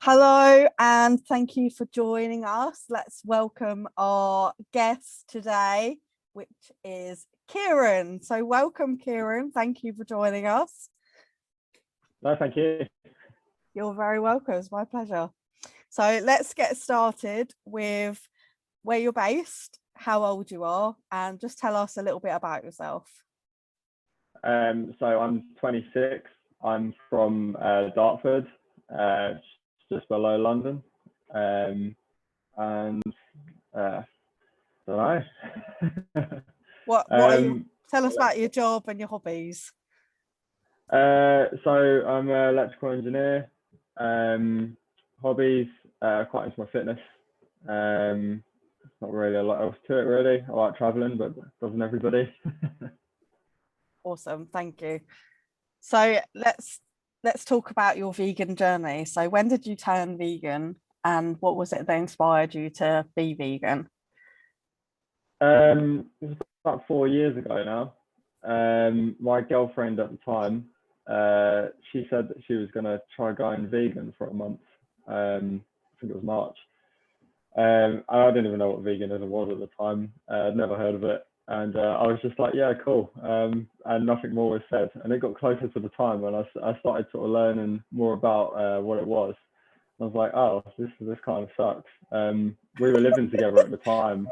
Hello, and thank you for joining us. Let's welcome our guest today, which is Keiran. So, welcome, Keiran. Thank you for joining us. No, thank you. You're very welcome. It's my pleasure. So, let's get started with where you're based, how old you are, and just tell us a little bit about yourself. So I'm 26. I'm from Dartford, just below London, and don't know. What are you? Tell us about your job and your hobbies. So I'm an electrical engineer. Hobbies, quite into my fitness. Not really a lot else to it, really. I like traveling, but doesn't everybody? Awesome, thank you. So let's talk about your vegan journey. So when did you turn vegan, and what was it that inspired you to be vegan? It was about 4 years ago now. My girlfriend at the time, she said that she was going to try going vegan for a month. I think it was March. I didn't even know what veganism was at the time. I'd never heard of it. And I was just like, yeah, cool. And nothing more was said. And it got closer to the time when I started sort of learning more about what it was. I was like, oh, this kind of sucks. We were living together at the time.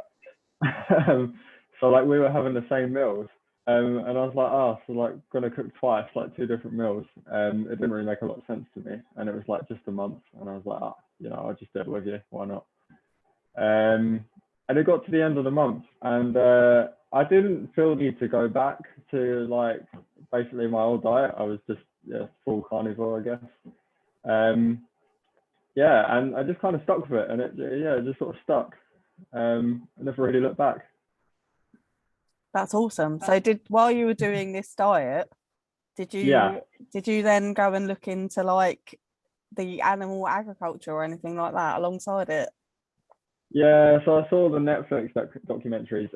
So like we were having the same meals. And I was like, oh, so like gonna cook twice, like two different meals. It didn't really make a lot of sense to me. And it was like just a month. And I was like, oh, I'll just do it with you. Why not? And it got to the end of the month, and I didn't feel the need to go back to like basically my old diet. I was just full carnivore, I guess. And I just kind of stuck with it, and it just sort of stuck. I never really looked back. That's awesome. So while you were doing this diet, did you Yeah. did you then go and look into like the animal agriculture or anything like that alongside it? Yeah, so I saw the Netflix documentaries.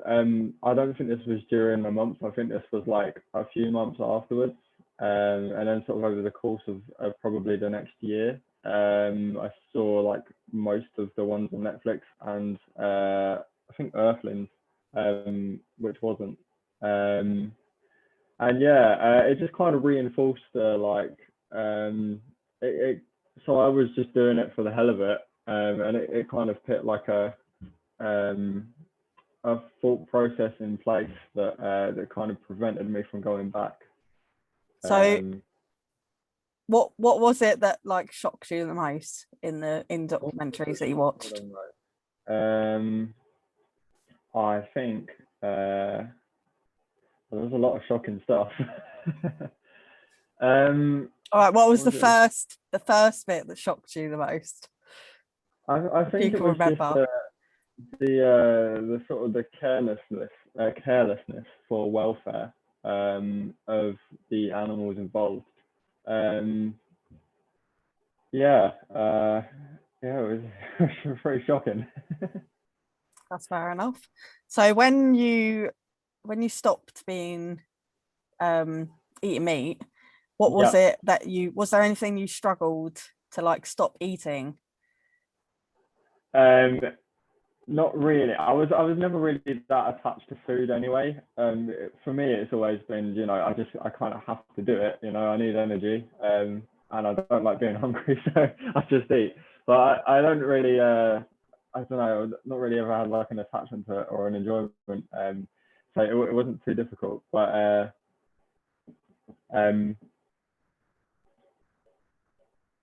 I don't think this was during the month. I think this was like a few months afterwards. And then sort of over the course of probably the next year, I saw like most of the ones on Netflix and I think Earthlings, which wasn't. And yeah, it just kind of reinforced the like it. So I was just doing it for the hell of it, and it kind of put like um a thought process in place that kind of prevented me from going back. So what was it that like shocked you the most in documentaries that you watched? I think there's a lot of shocking stuff. All right, what was the first bit that shocked you the most? I think it was remember. Just the sort of the carelessness for welfare of the animals involved. It was very shocking. That's fair enough. So when you stopped being eating meat, what was it that was there anything you struggled to like stop eating? Not really. I was never really that attached to food anyway. For me, it's always been, I kind of have to do it. I need energy, and I don't like being hungry, so I just eat. But I don't really, I don't know, not really ever had like an attachment to it or an enjoyment. So it wasn't too difficult. But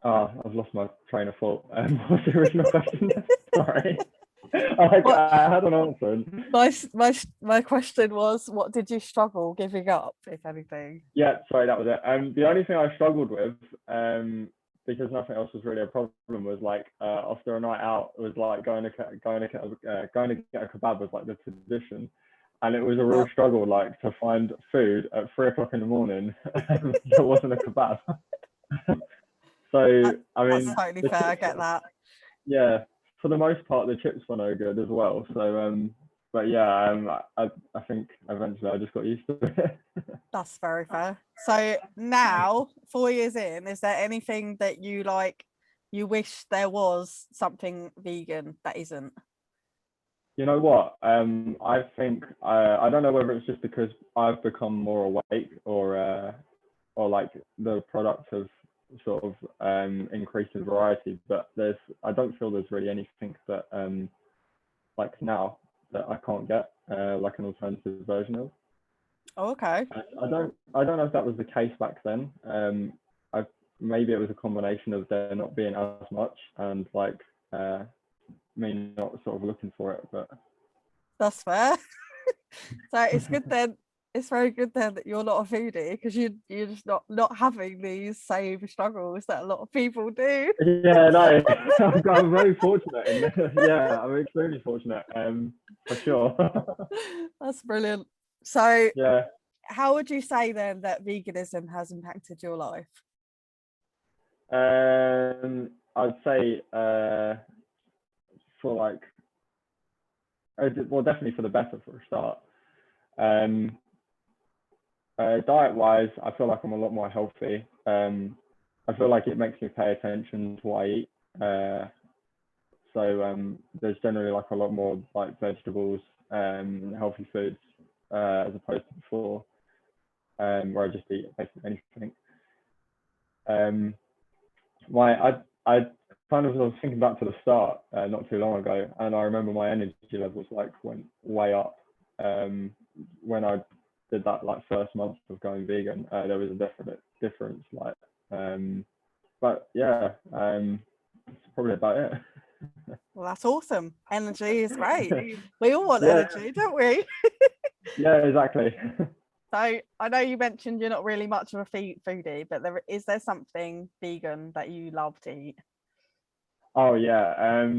I've lost my train of thought. What's the original question? Sorry. I had an answer. My question was, what did you struggle giving up, if anything? Yeah, sorry, that was it. The only thing I struggled with, because nothing else was really a problem, was like after a night out, it was like going to get a kebab was like the tradition, and it was a real struggle like to find food at 3 o'clock in the morning that wasn't a kebab. So I mean, that's totally fair. I get that. Yeah, for the most part, the chips were no good as well. So, but yeah, I think eventually I just got used to it. That's very fair. So now, 4 years in, is there anything that you like you wish there was something vegan that isn't? You know what? I think I don't know whether it's just because I've become more awake, or like the products have sort of increased in variety, but I don't feel there's really anything that like now that I can't get like an alternative version of. Oh, okay. I don't know if that was the case back then. I maybe it was a combination of there not being as much and like me not sort of looking for it, but That's fair. So it's good then. It's very good then that you're not a foodie, because you're just not having these same struggles that a lot of people do. yeah, no, I'm very fortunate. Yeah, I'm extremely fortunate. For sure. That's brilliant. So Yeah. how would you say then that veganism has impacted your life? I'd say for like, well, definitely for the better for a start. Diet wise, I feel like I'm a lot more healthy. I feel like it makes me pay attention to what I eat. So there's generally like a lot more like vegetables, healthy foods, as opposed to before, where I just eat basically anything. I kind of was thinking back to the start not too long ago, and I remember my energy levels like went way up when I did that like first month of going vegan. There was a definite difference, like, but yeah, that's probably about it. Well, that's awesome. Energy is great. We all want Yeah, energy, don't we? yeah, exactly. So I know you mentioned you're not really much of a foodie, but is there something vegan that you love to eat? Oh yeah,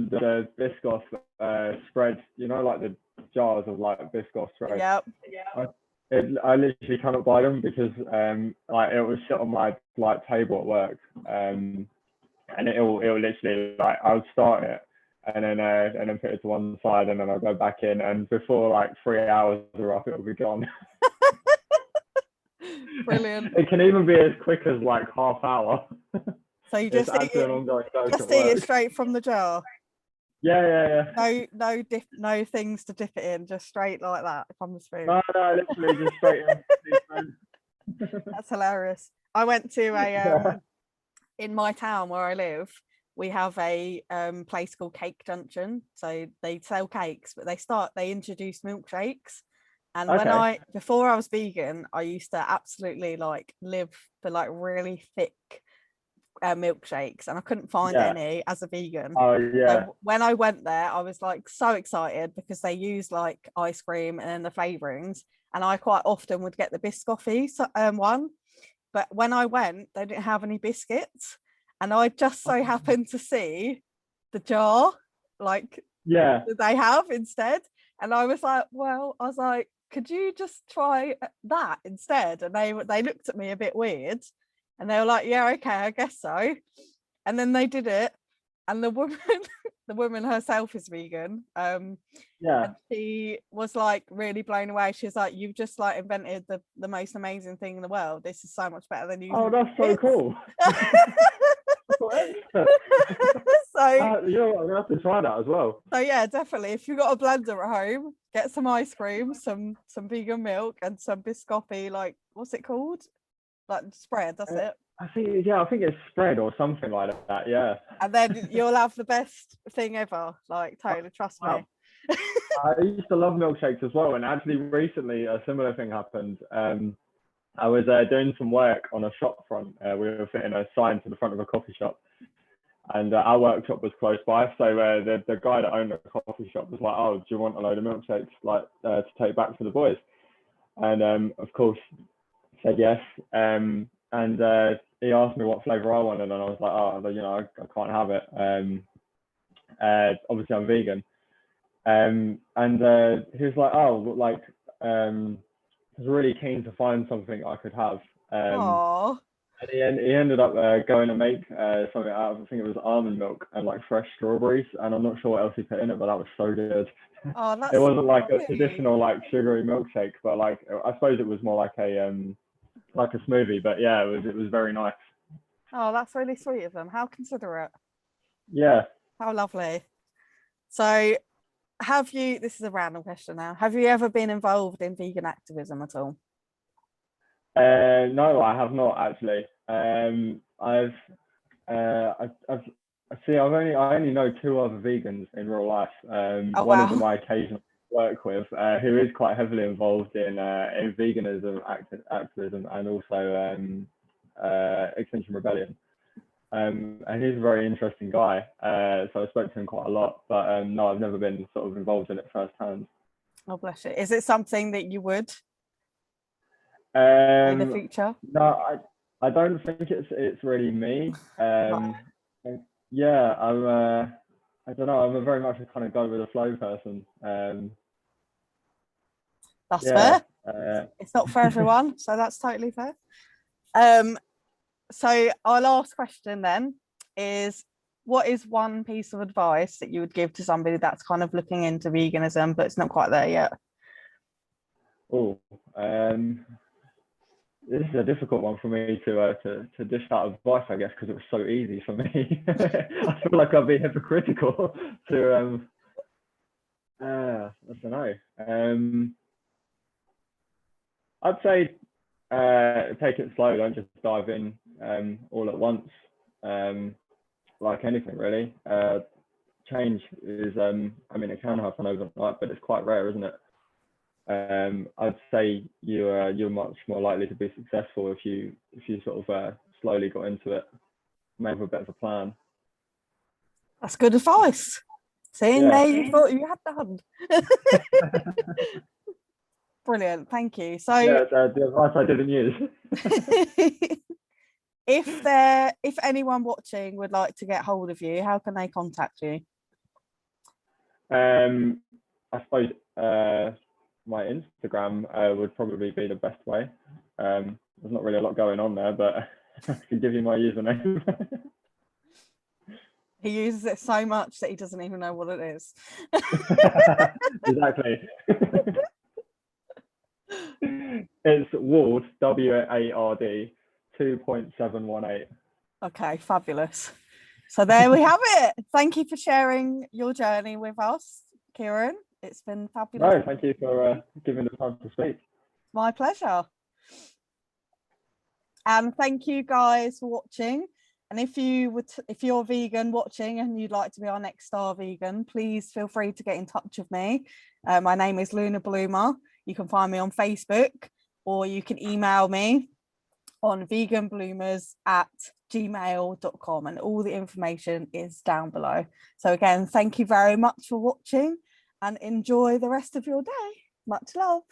the Biscoff spread, you know, like the jars of like Biscoff spread. Yep. I literally cannot buy them because like it was sit on my like table at work, and it'll literally like I'll start it and then put it to one side and then I'll go back in, and before like 3 hours are up it'll be gone. Brilliant. It can even be as quick as like half hour. So you It's just eat actually an it, ongoing joke just at eat it work. straight from the jar. Yeah. No things to dip it in, just straight like that from the spoon. No, literally just straight in. That's hilarious. I went to a Yeah. in my town where I live, we have a place called Cake Junction. So they sell cakes, but they introduce milkshakes. And Okay. before I was vegan, I used to absolutely like live for like really thick milkshakes, and I couldn't find Yeah. any as a vegan. Oh yeah. So when I went there, I was like so excited because they use like ice cream and then the flavorings, and I quite often would get the Biscoffy one. But when I went, they didn't have any biscuits, and I just so happened to see the jar like Yeah. that they have instead, and I was like, could you just try that instead? And they looked at me a bit weird, and they were like, yeah, okay, I guess so. And then they did it, and the woman the woman herself is vegan, Yeah. and she was like really blown away. She's like, you've just like invented the most amazing thing in the world. This is so much better than Oh, using that's so biscuits. cool. So You know what? I'm gonna have to try that as well. so yeah, definitely, if you've got a blender at home, get some ice cream, some vegan milk, and some biscotti, like what's it called, like spread, that's it. I think it's spread or something like that. Yeah. And then you'll have the best thing ever, like totally, trust me. I used to love milkshakes as well, and actually recently a similar thing happened. I was doing some work on a shop front. We were fitting a sign to the front of a coffee shop, and our workshop was close by. So the guy that owned the coffee shop was like, "Oh, do you want a load of milkshakes like to take back for the boys?" And of course, said yes. And he asked me what flavor I wanted, and I was like, "Oh, you know, I can't have it. Obviously, I'm vegan." And he was like, "Oh, like." Was really keen to find something I could have. Oh, And he ended up going to make something out of, I think it was almond milk and like fresh strawberries, and I'm not sure what else he put in it, but that was so good. that's It wasn't like a lovely. traditional like sugary milkshake, but like I suppose it was more like a smoothie. But yeah, it was very nice. Oh, that's really sweet of them. How considerate. Yeah. How lovely. So this is a random question now, have you ever been involved in vegan activism at all? No, I have not actually. I've I only know two other vegans in real life. Oh One of wow. them I occasionally work with, who is quite heavily involved in veganism activism and also Extinction Rebellion. And he's a very interesting guy. So I spoke to him quite a lot, but no, I've never been sort of involved in it firsthand. Oh bless you. Is it something that you would in the Um, future? no, I don't think it's really me. Right. Yeah, I don't know. I'm a very much a kind of go with the flow person. That's Yeah. fair. It's not for everyone, so that's totally fair. Um, so our last question then is, what is one piece of advice that you would give to somebody that's kind of looking into veganism but it's not quite there yet? Oh, this is a difficult one for me to dish out advice, I guess, because it was so easy for me. I feel like I'd be hypocritical to I don't know. I'd say take it slow. Don't just dive in all at once. Like anything really. Change is I mean, it can happen overnight, but it's quite rare, isn't it? I'd say you're much more likely to be successful if you sort of slowly got into it, made a bit of a plan. That's good advice. See, Yeah. there you thought you had done. Brilliant, thank you. So Yeah, the advice I didn't use. if anyone watching would like to get hold of you, how can they contact you? I suppose my Instagram would probably be the best way. There's not really a lot going on there, but I can give you my username. He uses it so much that he doesn't even know what it is. Exactly. It's Ward, WARD 2.718. Okay, fabulous. So there we have it. Thank you for sharing your journey with us, Keiran. It's been fabulous. No, thank you for giving the time to speak. My pleasure. And thank you guys for watching. And if you're vegan watching and you'd like to be our next star vegan, please feel free to get in touch with me. My name is Luna Bloomer. You can find me on Facebook, or you can email me on veganbloomers@gmail.com, and all the information is down below. So again, thank you very much for watching and enjoy the rest of your day. Much love.